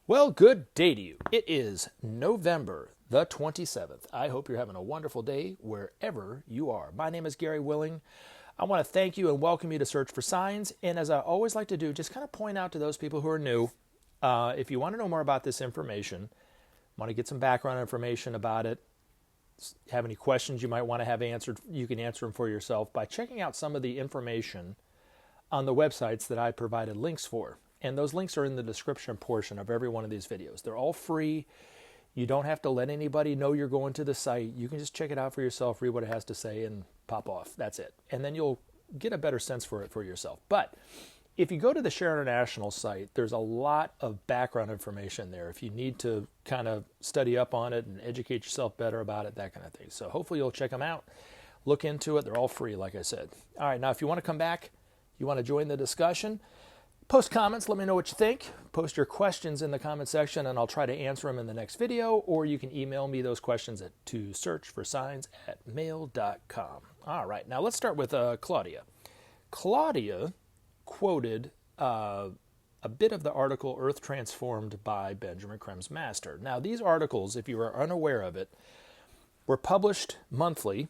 Well, good day to you. It is November the 27th. I hope you're having a wonderful day wherever you are. My name is Gary Willing. I want to thank you and welcome you to Search for Signs. And as I always like to do, just kind of point out to those people who are new, if you want to know more about this information, want to get some background information about it, have any questions you might want to have answered, you can answer them for yourself by checking out some of the information on the websites that I provided links for. And those links are in the description portion of every one of these videos. They're all free. You don't have to let anybody know you're going to the site. You can just check it out for yourself, read what it has to say, and pop off. That's it. And then you'll get a better sense for it for yourself. But if you go to the Share International site, there's a lot of background information there if you need to kind of study up on it and educate yourself better about it, that kind of thing. So hopefully you'll check them out. Look into it. They're all free, like I said. All right, now if you want to come back, you want to join the discussion, post comments, let me know what you think. Post your questions in the comment section and I'll try to answer them in the next video, or you can email me those questions to searchforsigns@mail.com. All right, now let's start with Claudia. Claudia quoted a bit of the article Earth Transformed by Benjamin Creme's Master. Now these articles, if you are unaware of it, were published monthly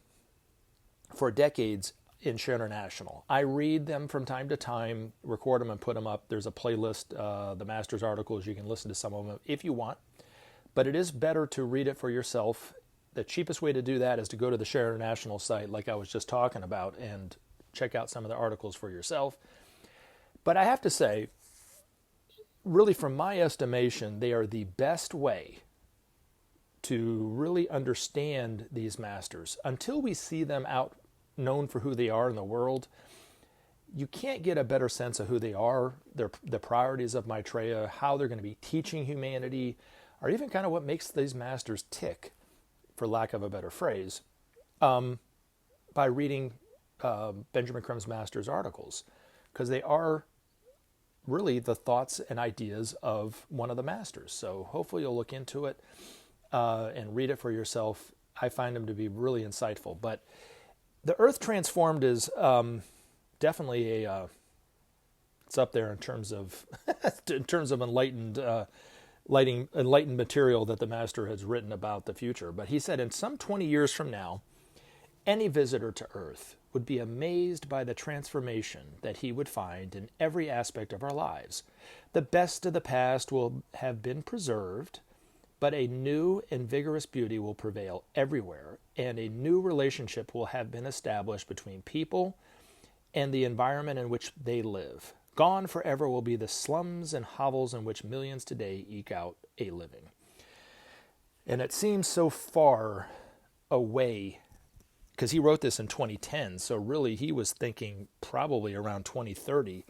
for decades in Share International. I read them from time to time, record them and put them up. There's a playlist, the Master's articles. You can listen to some of them if you want. But it is better to read it for yourself. The cheapest way to do that is to go to the Share International site, like I was just talking about, and check out some of the articles for yourself. But I have to say, really from my estimation, they are the best way to really understand these masters. Until we see them out known for who they are in the world, you can't get a better sense of who they are, the priorities of Maitreya, how they're going to be teaching humanity, or even kind of what makes these masters tick, for lack of a better phrase, by reading Benjamin Creme's Master's articles, because they are really the thoughts and ideas of one of the masters. So hopefully you'll look into it and read it for yourself. I find them to be really insightful. But the Earth Transformed is definitely it's up there in terms of enlightened material that the Master has written about the future. But he said, in some 20 years from now, any visitor to Earth would be amazed by the transformation that he would find in every aspect of our lives. The best of the past will have been preserved, but a new and vigorous beauty will prevail everywhere, and a new relationship will have been established between people and the environment in which they live. Gone forever will be the slums and hovels in which millions today eke out a living. And it seems so far away, because he wrote this in 2010, so really he was thinking probably around 2030,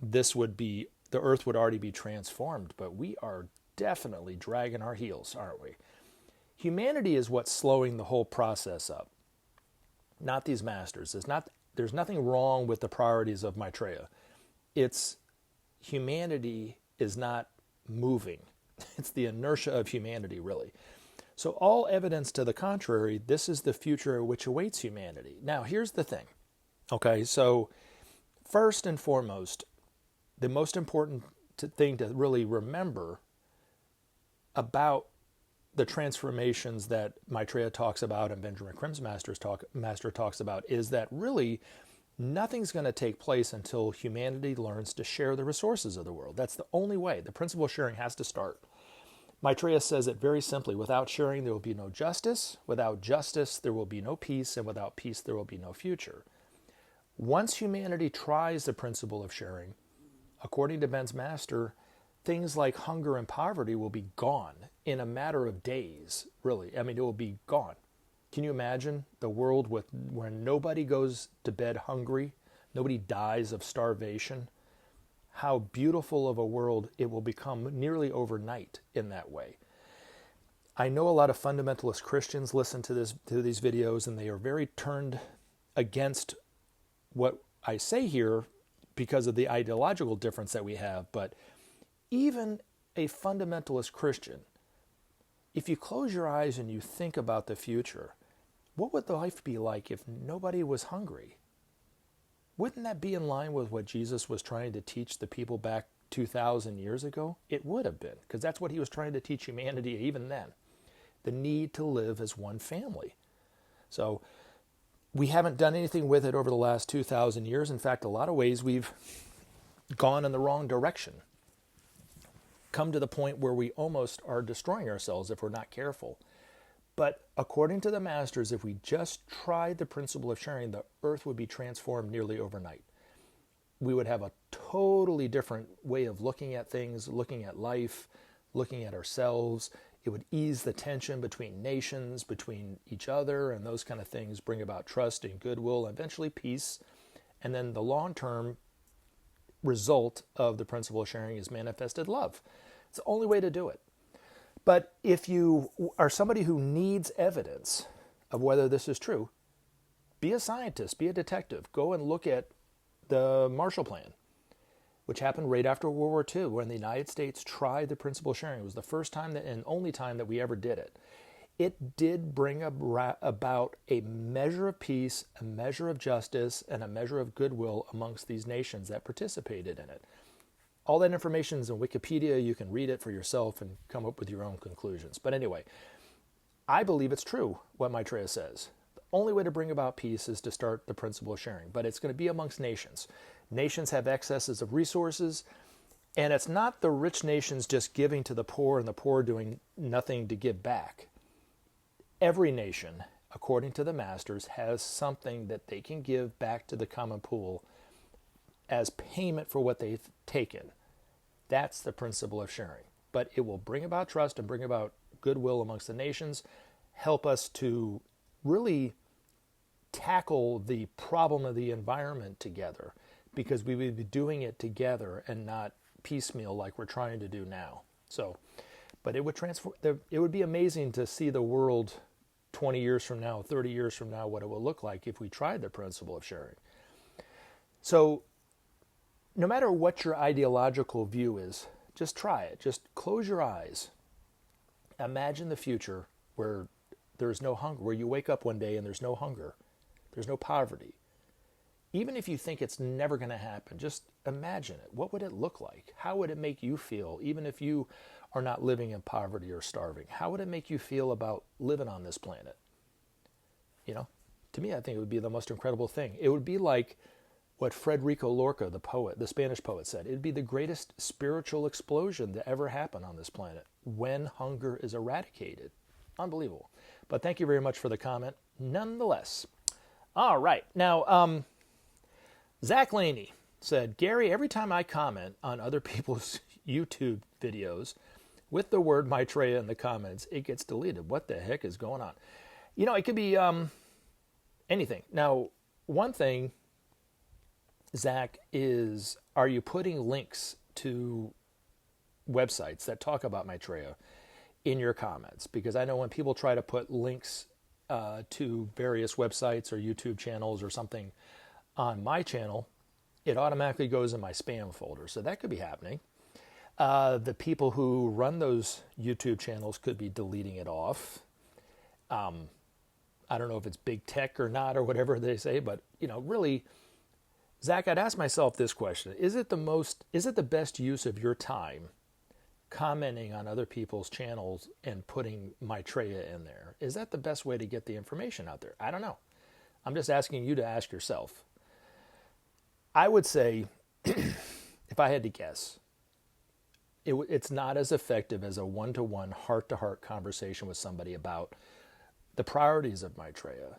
the Earth would already be transformed, but we are definitely dragging our heels, aren't we? Humanity is what's slowing the whole process up, not these masters. There's nothing wrong with the priorities of Maitreya. It's humanity is not moving. It's the inertia of humanity, really. So all evidence to the contrary, this is the future which awaits humanity. Now, here's the thing. Okay, so first and foremost, the most important thing to really remember about the transformations that Maitreya talks about and Benjamin Creme's Master talks about is that really nothing's going to take place until humanity learns to share the resources of the world. That's the only way. The principle of sharing has to start. Maitreya says it very simply: without sharing, there will be no justice. Without justice, there will be no peace. And without peace, there will be no future. Once humanity tries the principle of sharing, according to Ben's Master, things like hunger and poverty will be gone in a matter of days, really. I mean, it will be gone. Can you imagine the world where nobody goes to bed hungry, nobody dies of starvation? How beautiful of a world it will become nearly overnight in that way. I know a lot of fundamentalist Christians listen to these videos, and they are very turned against what I say here because of the ideological difference that we have. But even a fundamentalist Christian, if you close your eyes and you think about the future, what would life be like if nobody was hungry? Wouldn't that be in line with what Jesus was trying to teach the people back 2,000 years ago, it would have been, because that's what he was trying to teach humanity even then. The need to live as one family. So we haven't done anything with it over the last 2,000 years. In fact, a lot of ways we've gone in the wrong direction. Come to the point where we almost are destroying ourselves if we're not careful. But according to the masters, if we just tried the principle of sharing, the earth would be transformed nearly overnight. We would have a totally different way of looking at things, looking at life, looking at ourselves. It would ease the tension between nations, between each other, and those kind of things, bring about trust and goodwill, and eventually peace. And then the long-term result of the principle of sharing is manifested love. It's the only way to do it. But if you are somebody who needs evidence of whether this is true, be a scientist, be a detective. Go and look at the Marshall Plan, which happened right after World War II, when the United States tried the principle of sharing. It was the first time that, and only time that we ever did it. It did bring about a measure of peace, a measure of justice, and a measure of goodwill amongst these nations that participated in it. All that information is in Wikipedia. You can read it for yourself and come up with your own conclusions. But anyway, I believe it's true what Maitreya says. The only way to bring about peace is to start the principle of sharing, but it's going to be amongst nations. Nations have excesses of resources, and it's not the rich nations just giving to the poor and the poor doing nothing to give back. Every nation, according to the masters, has something that they can give back to the common pool as payment for what they've taken. That's the principle of sharing. But it will bring about trust and bring about goodwill amongst the nations, help us to really tackle the problem of the environment together, because we would be doing it together and not piecemeal like we're trying to do now. So, but it would transform. It would be amazing to see the world 20 years from now, 30 years from now, what it will look like if we tried the principle of sharing. So, no matter what your ideological view is, just try it. Just close your eyes. Imagine the future where there's no hunger, where you wake up one day and there's no hunger, there's no poverty. Even if you think it's never going to happen, just imagine it. What would it look like? How would it make you feel, even if you are not living in poverty or starving? How would it make you feel about living on this planet? You know, to me, I think it would be the most incredible thing. It would be like what Federico Lorca, the poet, the Spanish poet, said. It would be the greatest spiritual explosion to ever happen on this planet when hunger is eradicated. Unbelievable. But thank you very much for the comment, nonetheless. All right. Now, Zach Laney said, Gary, every time I comment on other people's YouTube videos with the word Maitreya in the comments, it gets deleted. What the heck is going on? You know, it could be anything. Now, one thing, Zach, is, are you putting links to websites that talk about Maitreya in your comments? Because I know when people try to put links to various websites or YouTube channels or something on my channel, it automatically goes in my spam folder. So that could be happening. The people who run those YouTube channels could be deleting it off. I don't know if it's big tech or not or whatever they say, but, you know, really, Zach, I'd ask myself this question. Is it the best use of your time commenting on other people's channels and putting Maitreya in there? Is that the best way to get the information out there? I don't know. I'm just asking you to ask yourself. I would say, if I had to guess, it's not as effective as a one-to-one, heart-to-heart conversation with somebody about the priorities of Maitreya.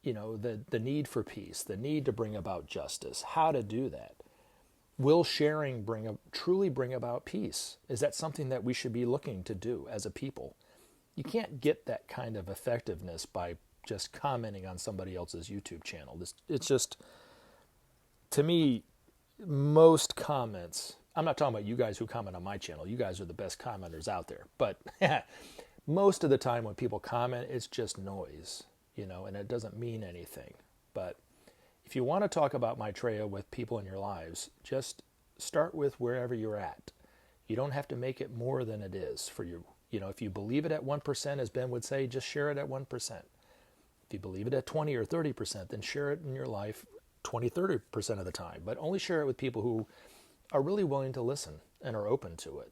You know, the need for peace, the need to bring about justice, how to do that. Will sharing truly bring about peace? Is that something that we should be looking to do as a people? You can't get that kind of effectiveness by just commenting on somebody else's YouTube channel. It's just, to me, most comments, I'm not talking about you guys who comment on my channel. You guys are the best commenters out there. But most of the time when people comment, it's just noise, you know, and it doesn't mean anything. But if you want to talk about Maitreya with people in your lives, just start with wherever you're at. You don't have to make it more than it is for you. You know, if you believe it at 1%, as Ben would say, just share it at 1%. If you believe it at 20 or 30%, then share it in your life 20, 30% of the time. But only share it with people who are really willing to listen and are open to it.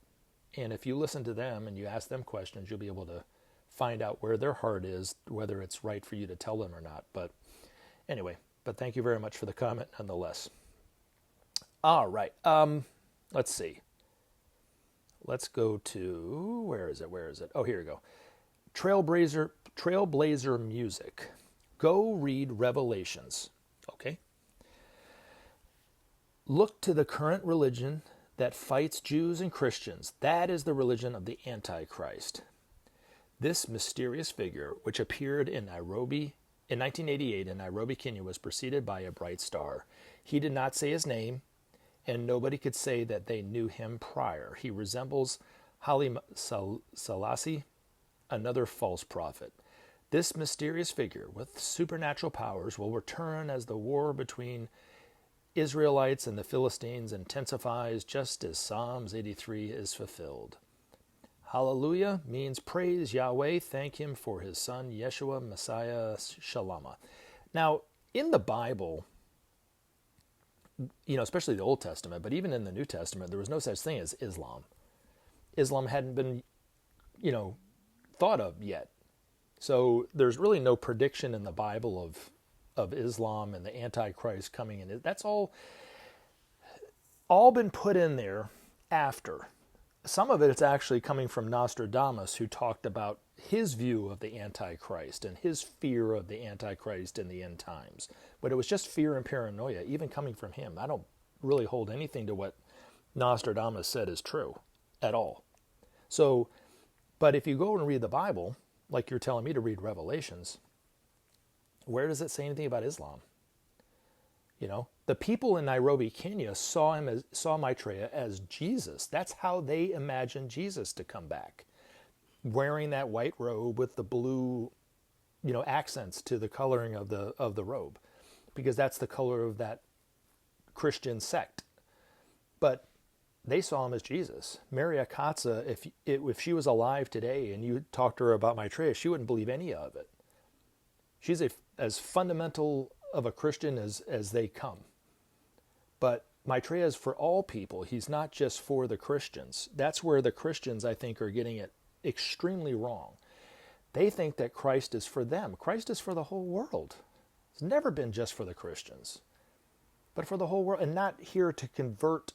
And if you listen to them and you ask them questions, you'll be able to find out where their heart is, whether it's right for you to tell them or not. But anyway, thank you very much for the comment nonetheless. All right. Let's see. Let's go to, where is it? Oh, here we go. Trailblazer Music. Go read Revelations. Okay. Look to the current religion that fights Jews and Christians. That is the religion of the Antichrist. This mysterious figure, which appeared in 1988 in Nairobi, Kenya, was preceded by a bright star. He did not say his name, and nobody could say that they knew him prior. He resembles Haile Selassie, another false prophet. This mysterious figure with supernatural powers will return as the war between Israelites and the Philistines intensifies, just as Psalms 83 is fulfilled. Hallelujah means praise Yahweh, thank him for his son Yeshua Messiah Shalama. Now, in the Bible, especially the Old Testament, but even in the New Testament, there was no such thing as Islam. Islam hadn't been, thought of yet. So there's really no prediction in the Bible of Islam and the Antichrist coming in. That's all been put in there after. Some of it's actually coming from Nostradamus, who talked about his view of the Antichrist and his fear of the Antichrist in the end times. But it was just fear and paranoia, even coming from him. I don't really hold anything to what Nostradamus said is true at all. So, but if you go and read the Bible, like you're telling me to read Revelations, where does it say anything about Islam? The people in Nairobi, Kenya saw Maitreya as Jesus. That's how they imagined Jesus to come back, wearing that white robe with the blue, accents to the coloring of the robe, because that's the color of that Christian sect. But they saw him as Jesus. Maria Katza, if she was alive today and you talked to her about Maitreya, she wouldn't believe any of it. She's as fundamental of a Christian as they come. But Maitreya is for all people. He's not just for the Christians. That's where the Christians, I think, are getting it extremely wrong. They think that Christ is for them. Christ is for the whole world. It's never been just for the Christians, but for the whole world, and not here to convert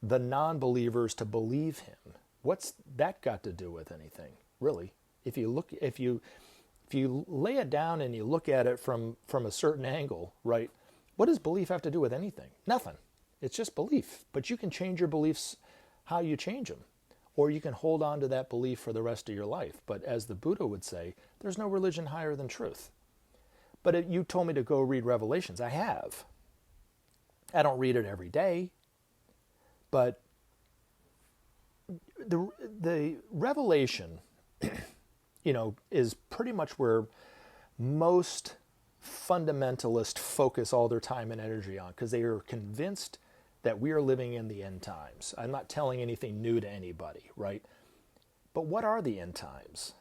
the non-believers to believe him. What's that got to do with anything, really? If you lay it down and you look at it from a certain angle, right? What does belief have to do with anything? Nothing. It's just belief. But you can change your beliefs how you change them. Or you can hold on to that belief for the rest of your life. But as the Buddha would say, there's no religion higher than truth. But you told me to go read Revelations. I have. I don't read it every day. But the Revelation, is pretty much where most fundamentalists focus all their time and energy on, because they are convinced that we are living in the end times. I'm not telling anything new to anybody, right? But what are the end times?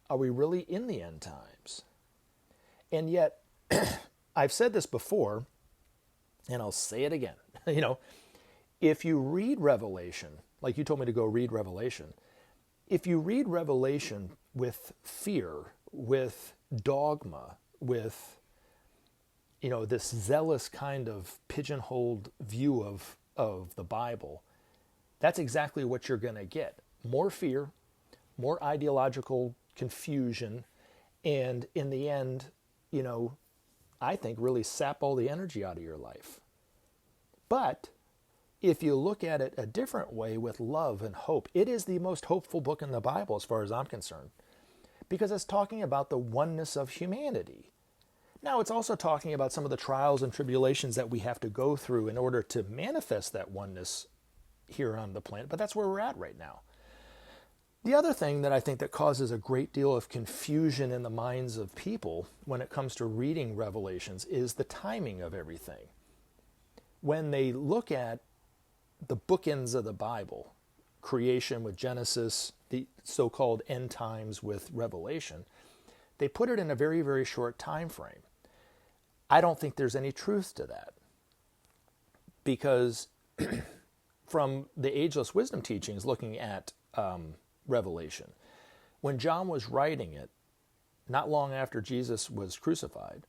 Are we really in the end times? And yet, I've said this before, and I'll say it again. If you read Revelation, like you told me to go read Revelation, if you read Revelation with fear, with dogma, with, this zealous kind of pigeonholed view of the Bible, that's exactly what you're going to get. More fear, more ideological confusion, and in the end, I think really sap all the energy out of your life. But if you look at it a different way with love and hope, it is the most hopeful book in the Bible as far as I'm concerned, because it's talking about the oneness of humanity. Now, it's also talking about some of the trials and tribulations that we have to go through in order to manifest that oneness here on the planet, but that's where we're at right now. The other thing that I think that causes a great deal of confusion in the minds of people when it comes to reading Revelations is the timing of everything. When they look at the bookends of the Bible, creation with Genesis, the so-called end times with Revelation, they put it in a very, very short time frame. I don't think there's any truth to that, because from the Ageless Wisdom Teachings, looking at Revelation. When John was writing it, not long after Jesus was crucified,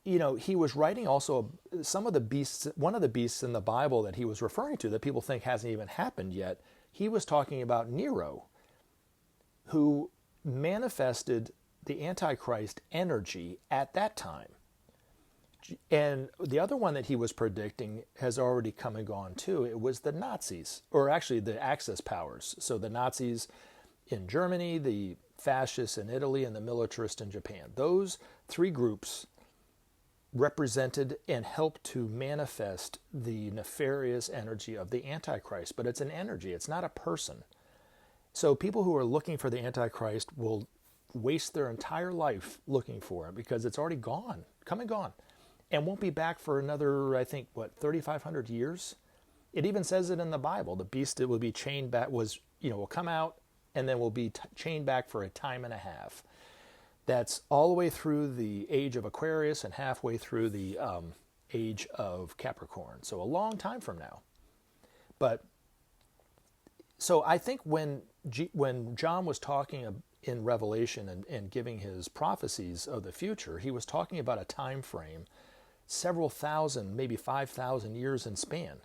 he was writing also some of the beasts, one of the beasts in the Bible that he was referring to that people think hasn't even happened yet. He was talking about Nero, who manifested the Antichrist energy at that time. And the other one that he was predicting has already come and gone too. It was the Nazis, or actually the Axis powers. So the Nazis in Germany, the fascists in Italy, and the militarists in Japan. Those three groups represented and helped to manifest the nefarious energy of the Antichrist. But it's an energy, it's not a person. So people who are looking for the Antichrist will waste their entire life looking for it because it's already gone, come and gone, and won't be back for another, I think, 3,500 years? It even says it in the Bible. The beast that will be chained back will come out and then will be chained back for a time and a half. That's all the way through the age of Aquarius and halfway through the age of Capricorn. So a long time from now. But so I think when John was talking in Revelation and giving his prophecies of the future, he was talking about a time frame, several thousand, maybe 5,000 years in span,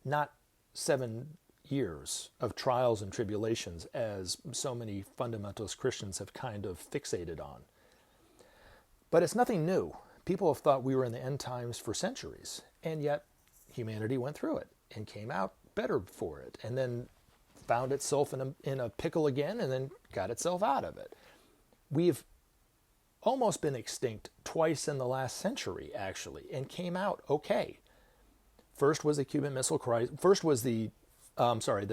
not 7 years of trials and tribulations as so many fundamentalist Christians have kind of fixated on. But it's nothing new. People have thought we were in the end times for centuries, and yet humanity went through it and came out better for it, and then found itself in a pickle again and then got itself out of it. We've almost been extinct twice in the last century, actually, and came out okay. First was the Cuban Missile Crisis. First was the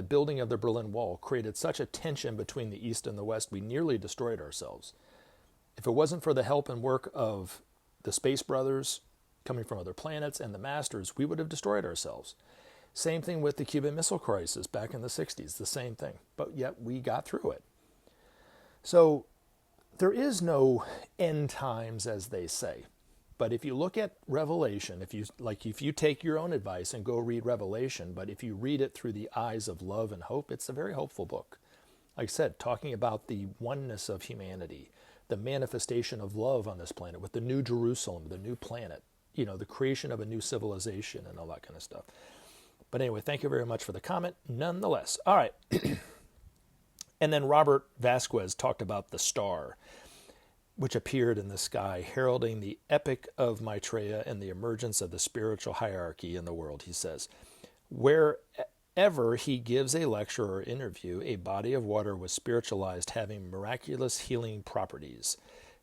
building of the Berlin Wall created such a tension between the East and the West, we nearly destroyed ourselves. If it wasn't for the help and work of the Space Brothers coming from other planets and the Masters, we would have destroyed ourselves. Same thing with the Cuban Missile Crisis back in the 60s, the same thing. But yet we got through it. So there is no end times, as they say. But if you look at Revelation, if you take your own advice and go read Revelation, but if you read it through the eyes of love and hope, it's a very hopeful book. Like I said, talking about the oneness of humanity, the manifestation of love on this planet with the new Jerusalem, the new planet, the creation of a new civilization and all that kind of stuff. But anyway, thank you very much for the comment, nonetheless. All right. And then Robert Vasquez talked about the star, which appeared in the sky, heralding the epic of Maitreya and the emergence of the spiritual hierarchy in the world, he says. Wherever he gives a lecture or interview, a body of water was spiritualized, having miraculous healing properties.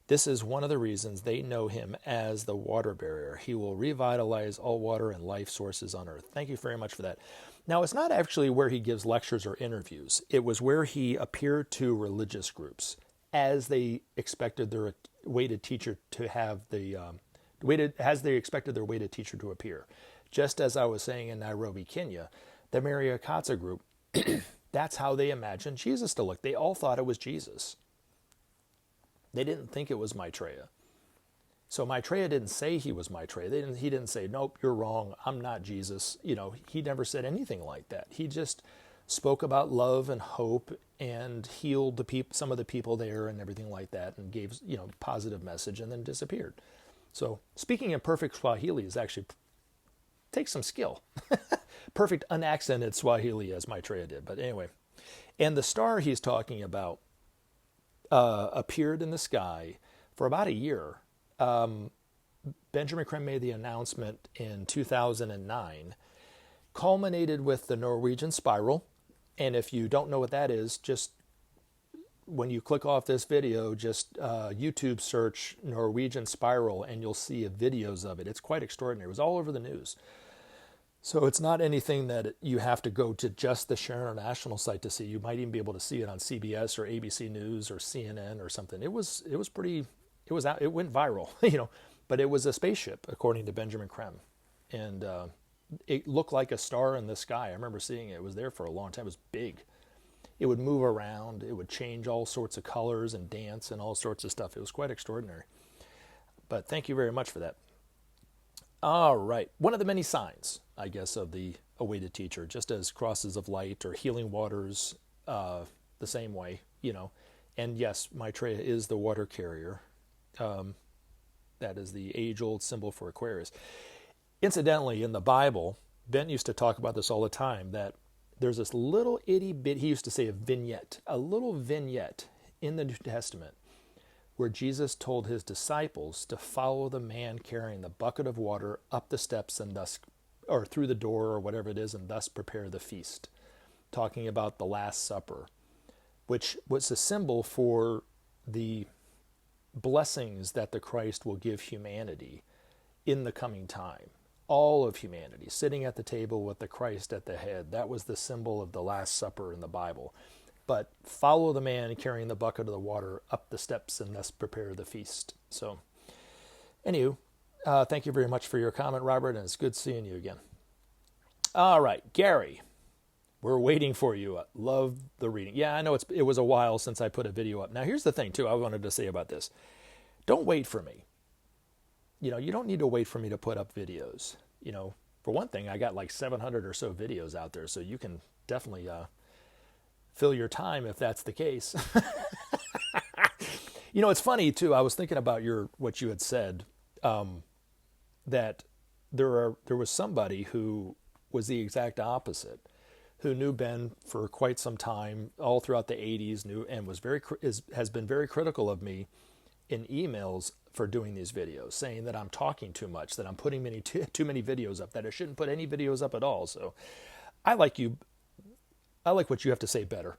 This is one of the reasons they know him as the water barrier. He will revitalize all water and life sources on earth. Thank you very much for that. Now, it's not actually where he gives lectures or interviews. It was where he appeared to religious groups as they expected their weighted teacher to have as they expected their weighted teacher to appear. Just as I was saying in Nairobi, Kenya, the Maria Katsa group, that's how they imagined Jesus to look. They all thought it was Jesus. They didn't think it was Maitreya. So Maitreya didn't say he was Maitreya. He didn't say, nope, you're wrong, I'm not Jesus. He never said anything like that. He just spoke about love and hope and healed some of the people there and everything like that, and gave positive message, and then disappeared. So speaking in perfect Swahili is actually takes some skill. Perfect unaccented Swahili, as Maitreya did. But anyway, and the star he's talking about appeared in the sky for about a year. Benjamin Creme made the announcement in 2009, culminated with the Norwegian spiral. And if you don't know what that is, just when you click off this video, just YouTube search Norwegian spiral and you'll see videos of it. It's quite extraordinary. It was all over the news. So it's not anything that you have to go to just the Share International site to see. You might even be able to see it on CBS or ABC News or CNN or something. It went viral, but it was a spaceship, according to Benjamin Creme. And it looked like a star in the sky. I remember seeing it. It was there for a long time. It was big. It would move around. It would change all sorts of colors and dance and all sorts of stuff. It was quite extraordinary. But thank you very much for that. All right. One of the many signs, I guess, of the awaited teacher, just as crosses of light or healing waters, the same way, you know. And yes, Maitreya is the water carrier. That is the age-old symbol for Aquarius. Incidentally, in the Bible, Ben used to talk about this all the time, that there's this little itty bit, he used to say a little vignette in the New Testament where Jesus told his disciples to follow the man carrying the bucket of water up the steps and thus, or through the door or whatever it is, and thus prepare the feast. Talking about the Last Supper, which was a symbol for the blessings that the Christ will give humanity in the coming time. All of humanity sitting at the table with the Christ at the head. That was the symbol of the Last Supper in the Bible. But follow the man carrying the bucket of the water up the steps and thus prepare the feast. So, anywho, thank you very much for your comment, Robert, and it's good seeing you again. All right, Gary, we're waiting for you. Love the reading. Yeah, I know it was a while since I put a video up. Now, here's the thing, too, I wanted to say about this. Don't wait for me. You know, you don't need to wait for me to put up videos. You know, for one thing, I got like 700 or so videos out there, so you can definitely fill your time if that's the case. You know, it's funny too. I was thinking about what you had said, that there was somebody who was the exact opposite, who knew Ben for quite some time, all throughout the 80s, knew and has been very critical of me in emails for doing these videos, saying that I'm talking too much, that I'm putting too many videos up, that I shouldn't put any videos up at all. So I like what you have to say better.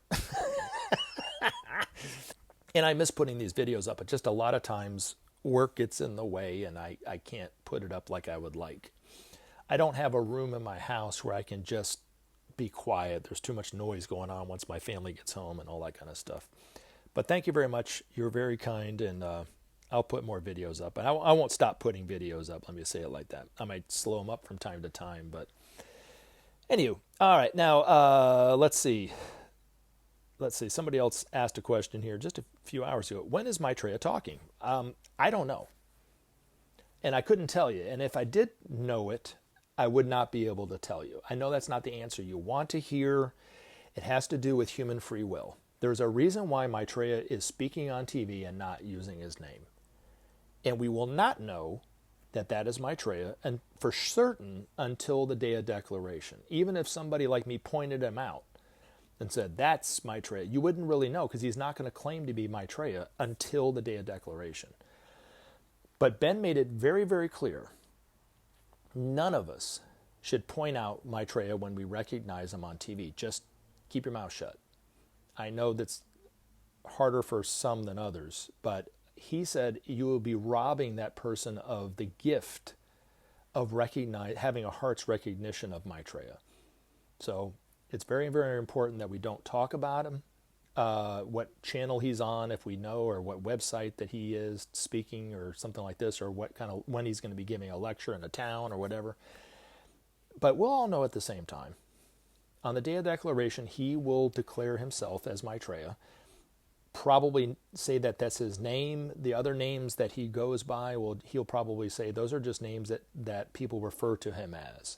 And I miss putting these videos up, but just a lot of times work gets in the way and I can't put it up like I would like. I don't have a room in my house where I can just be quiet. There's too much noise going on once my family gets home and all that kind of stuff. But thank you very much. You're very kind, and I'll put more videos up. And I won't stop putting videos up, let me say it like that. I might slow them up from time to time, but anywho. All right, now let's see. Somebody else asked a question here just a few hours ago. When is Maitreya talking? I don't know. And I couldn't tell you. And if I did know it, I would not be able to tell you. I know that's not the answer you want to hear. It has to do with human free will. There's a reason why Maitreya is speaking on TV and not using his name. And we will not know that is Maitreya, and for certain until the day of declaration. Even if somebody like me pointed him out and said, that's Maitreya, you wouldn't really know, because he's not going to claim to be Maitreya until the day of declaration. But Ben made it very, very clear. None of us should point out Maitreya when we recognize him on TV. Just keep your mouth shut. I know that's harder for some than others, but he said you will be robbing that person of the gift of having a heart's recognition of Maitreya. So it's very, very important that we don't talk about him, what channel he's on, if we know, or what website that he is speaking or something like this, or when he's going to be giving a lecture in a town or whatever. But we'll all know at the same time. On the day of declaration, he will declare himself as Maitreya, probably say that that's his name. The other names that he goes by, he'll probably say those are just names that people refer to him as.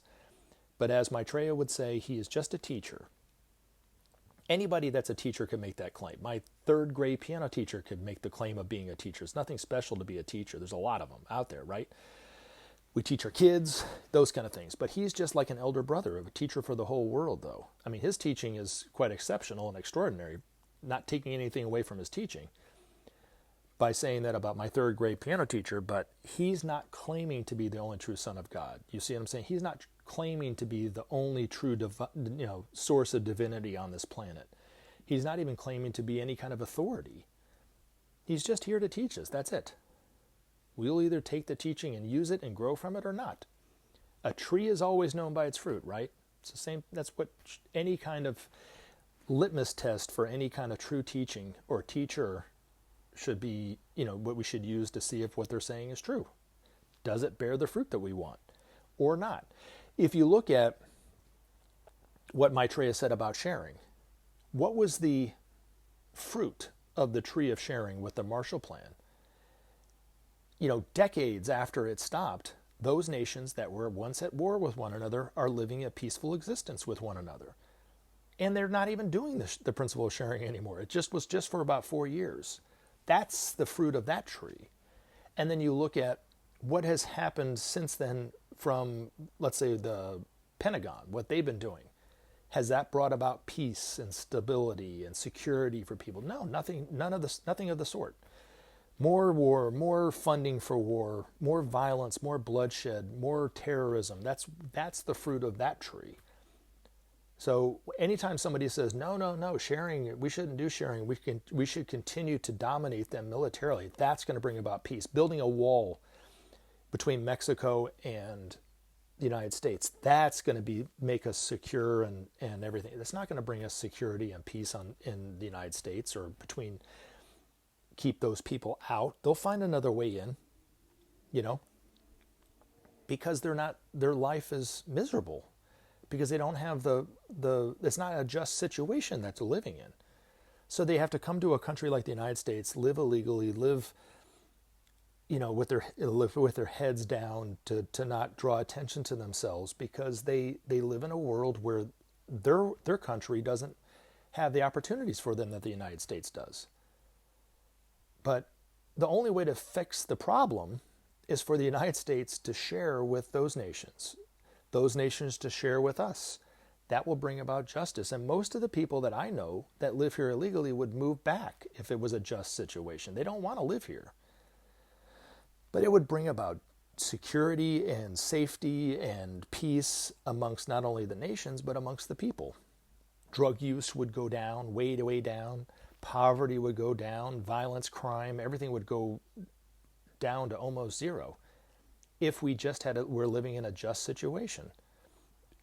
But as Maitreya would say, he is just a teacher. Anybody that's a teacher can make that claim. My third grade piano teacher could make the claim of being a teacher. It's nothing special to be a teacher. There's a lot of them out there, right? We teach our kids, those kind of things. But he's just like an elder brother, a teacher for the whole world, though. I mean, his teaching is quite exceptional and extraordinary, not taking anything away from his teaching by saying that about my third grade piano teacher, but he's not claiming to be the only true Son of God. You see what I'm saying? He's not claiming to be the only true source of divinity on this planet. He's not even claiming to be any kind of authority. He's just here to teach us. That's it. We'll either take the teaching and use it and grow from it or not. A tree is always known by its fruit, right? It's the same. That's what any kind of litmus test for any kind of true teaching or teacher should be, what we should use to see if what they're saying is true. Does it bear the fruit that we want or not? If you look at what Maitreya said about sharing, what was the fruit of the tree of sharing with the Marshall Plan? Decades after it stopped, those nations that were once at war with one another are living a peaceful existence with one another. And they're not even doing the principle of sharing anymore. It was just for about 4 years. That's the fruit of that tree. And then you look at what has happened since then from, let's say, the Pentagon, what they've been doing. Has that brought about peace and stability and security for people? No, nothing of the sort. More war, more funding for war, more violence, more bloodshed, more terrorism. That's the fruit of that tree. So anytime somebody says, no, sharing, we shouldn't do sharing, we should continue to dominate them militarily, that's going to bring about peace. Building a wall between Mexico and the United States, that's going to make us secure and everything. That's not going to bring us security and peace in the United States or keep those people out. They'll find another way in, because their life is miserable, because they don't have it's not a just situation that they're living in. So they have to come to a country like the United States, live illegally, live with their heads down to not draw attention to themselves, because they live in a world where their country doesn't have the opportunities for them that the United States does. But the only way to fix the problem is for the United States to share with those nations to share with us. That will bring about justice. And most of the people that I know that live here illegally would move back if it was a just situation. They don't want to live here. But it would bring about security and safety and peace amongst not only the nations, but amongst the people. Drug use would go down, way down. Poverty would go down. Violence, crime, everything would go down to almost zero if we just we're living in a just situation.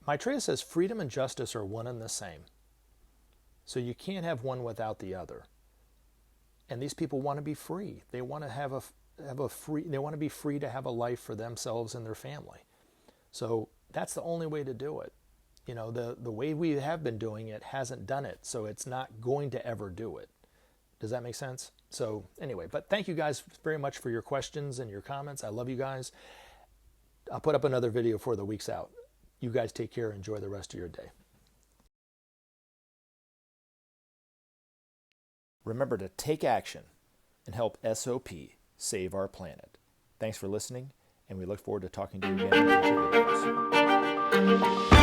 Maitreya says freedom and justice are one and the same. So you can't have one without the other. And these people want to be free. They want to they want to be free to have a life for themselves and their family. So that's the only way to do it. The way we have been doing it hasn't done it, so it's not going to ever do it. Does that make sense? So anyway, but thank you guys very much for your questions and your comments. I love you guys. I'll put up another video for the weeks out. You guys take care. Enjoy the rest of your day. Remember to take action and help SOP save our planet. Thanks for listening, and we look forward to talking to you again in future videos.